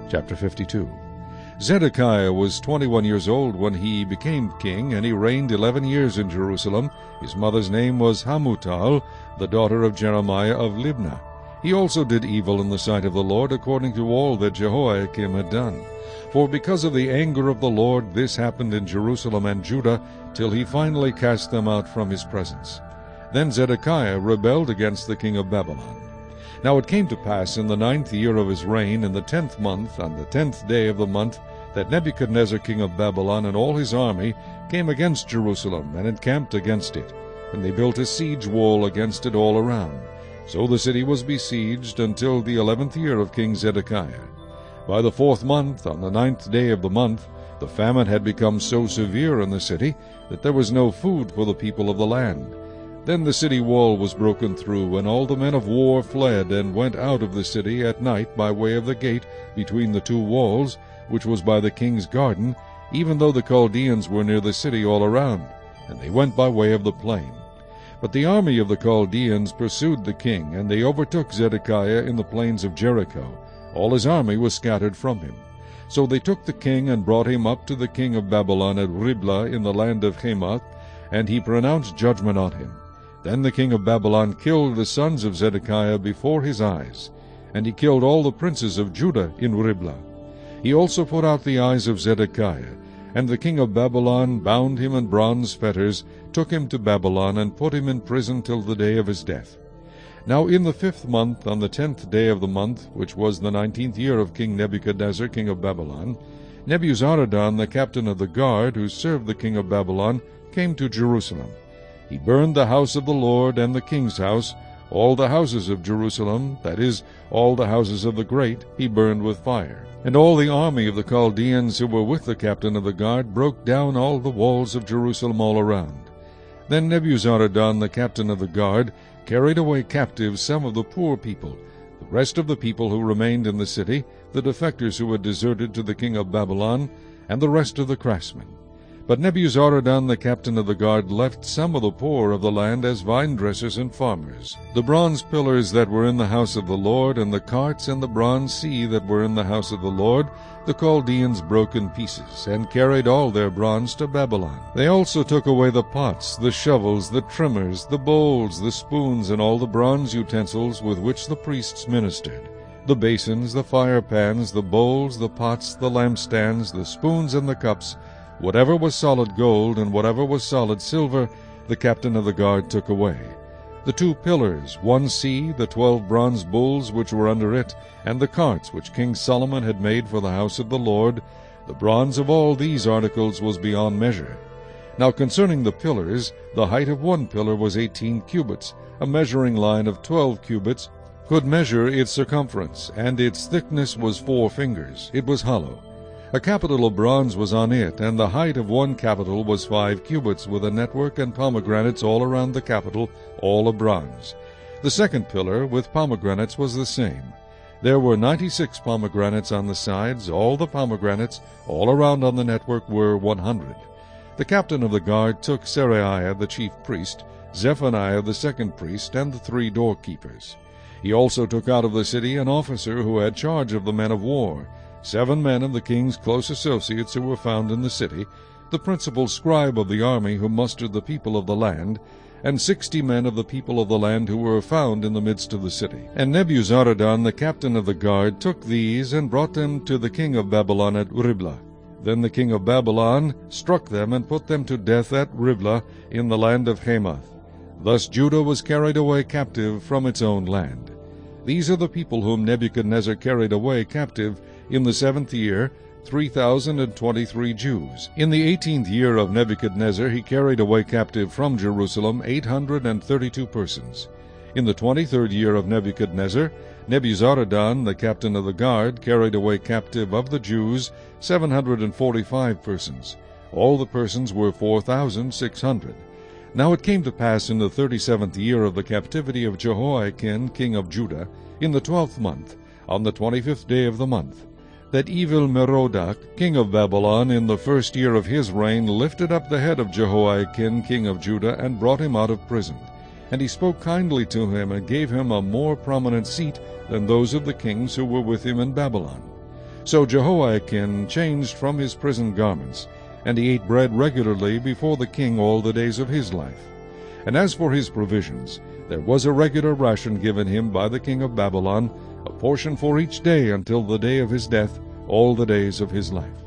Chapter 52. Zedekiah was 21 years old when he became king, and he reigned 11 years in Jerusalem. His mother's name was Hamutal, the daughter of Jeremiah of Libnah. He also did evil in the sight of the Lord, according to all that Jehoiakim had done. For because of the anger of the Lord, this happened in Jerusalem and Judah, till he finally cast them out from his presence. Then Zedekiah rebelled against the king of Babylon. Now it came to pass in the 9th year of his reign, in the 10th month, on the 10th day of the month, that Nebuchadnezzar king of Babylon and all his army came against Jerusalem, and encamped against it. And they built a siege wall against it all around. So the city was besieged until the 11th year of King Zedekiah. By the 4th month, on the 9th day of the month, the famine had become so severe in the city that there was no food for the people of the land. Then the city wall was broken through, and all the men of war fled, and went out of the city at night by way of the gate between the two walls, which was by the king's garden, even though the Chaldeans were near the city all around, and they went by way of the plain. But the army of the Chaldeans pursued the king, and they overtook Zedekiah in the plains of Jericho. All his army was scattered from him. So they took the king and brought him up to the king of Babylon at Riblah in the land of Hamath, and he pronounced judgment on him. Then the king of Babylon killed the sons of Zedekiah before his eyes, and he killed all the princes of Judah in Riblah. He also put out the eyes of Zedekiah, and the king of Babylon bound him in bronze fetters, took him to Babylon, and put him in prison till the day of his death. Now in the 5th month, on the 10th day of the month, which was the 19th year of King Nebuchadnezzar king of Babylon, Nebuzaradan the captain of the guard, who served the king of Babylon, came to Jerusalem. He burned the house of the Lord and the king's house, all the houses of Jerusalem, that is, all the houses of the great, he burned with fire. And all the army of the Chaldeans who were with the captain of the guard broke down all the walls of Jerusalem all around. Then Nebuzaradan the captain of the guard carried away captive some of the poor people, the rest of the people who remained in the city, the defectors who had deserted to the king of Babylon, and the rest of the craftsmen. But Nebuzaradan the captain of the guard left some of the poor of the land as vine-dressers and farmers. The bronze pillars that were in the house of the Lord, and the carts and the bronze sea that were in the house of the Lord, the Chaldeans broke in pieces, and carried all their bronze to Babylon. They also took away the pots, the shovels, the trimmers, the bowls, the spoons, and all the bronze utensils with which the priests ministered, the basins, the fire pans, the bowls, the pots, the lampstands, the spoons, and the cups. Whatever was solid gold and whatever was solid silver, the captain of the guard took away. The 2 pillars, 1 sea, the 12 bronze bulls which were under it, and the carts which King Solomon had made for the house of the Lord, the bronze of all these articles was beyond measure. Now concerning the pillars, the height of 1 pillar was 18 cubits, a measuring line of 12 cubits could measure its circumference, and its thickness was 4 fingers. It was hollow. A capital of bronze was on it, and the height of 1 capital was 5 cubits, with a network and pomegranates all around the capital, all of bronze. The 2nd pillar, with pomegranates, was the same. There were 96 pomegranates on the sides. All the pomegranates, all around on the network, were 100. The captain of the guard took Seraiah the chief priest, Zephaniah the 2nd priest, and the 3 doorkeepers. He also took out of the city an officer who had charge of the men of war, 7 men of the king's close associates who were found in the city, the principal scribe of the army who mustered the people of the land, and 60 men of the people of the land who were found in the midst of the city. And Nebuzaradan the captain of the guard took these and brought them to the king of Babylon at Riblah. Then the king of Babylon struck them and put them to death at Riblah in the land of Hamath. Thus Judah was carried away captive from its own land. These are the people whom Nebuchadnezzar carried away captive in the 7th year, 3,023 Jews. In the 18th year of Nebuchadnezzar he carried away captive from Jerusalem 832 persons. In the 23rd year of Nebuchadnezzar, Nebuzaradan, the captain of the guard, carried away captive of the Jews 745 persons. All the persons were 4,600. Now it came to pass in the 37th year of the captivity of Jehoiakim king of Judah, in the 12th month, on the 25th day of the month, that Evil-Merodach, king of Babylon, in the 1st year of his reign, lifted up the head of Jehoiakim king of Judah, and brought him out of prison. And he spoke kindly to him, and gave him a more prominent seat than those of the kings who were with him in Babylon. So Jehoiakim changed from his prison garments, and he ate bread regularly before the king all the days of his life. And as for his provisions, there was a regular ration given him by the king of Babylon, a portion for each day until the day of his death, all the days of his life.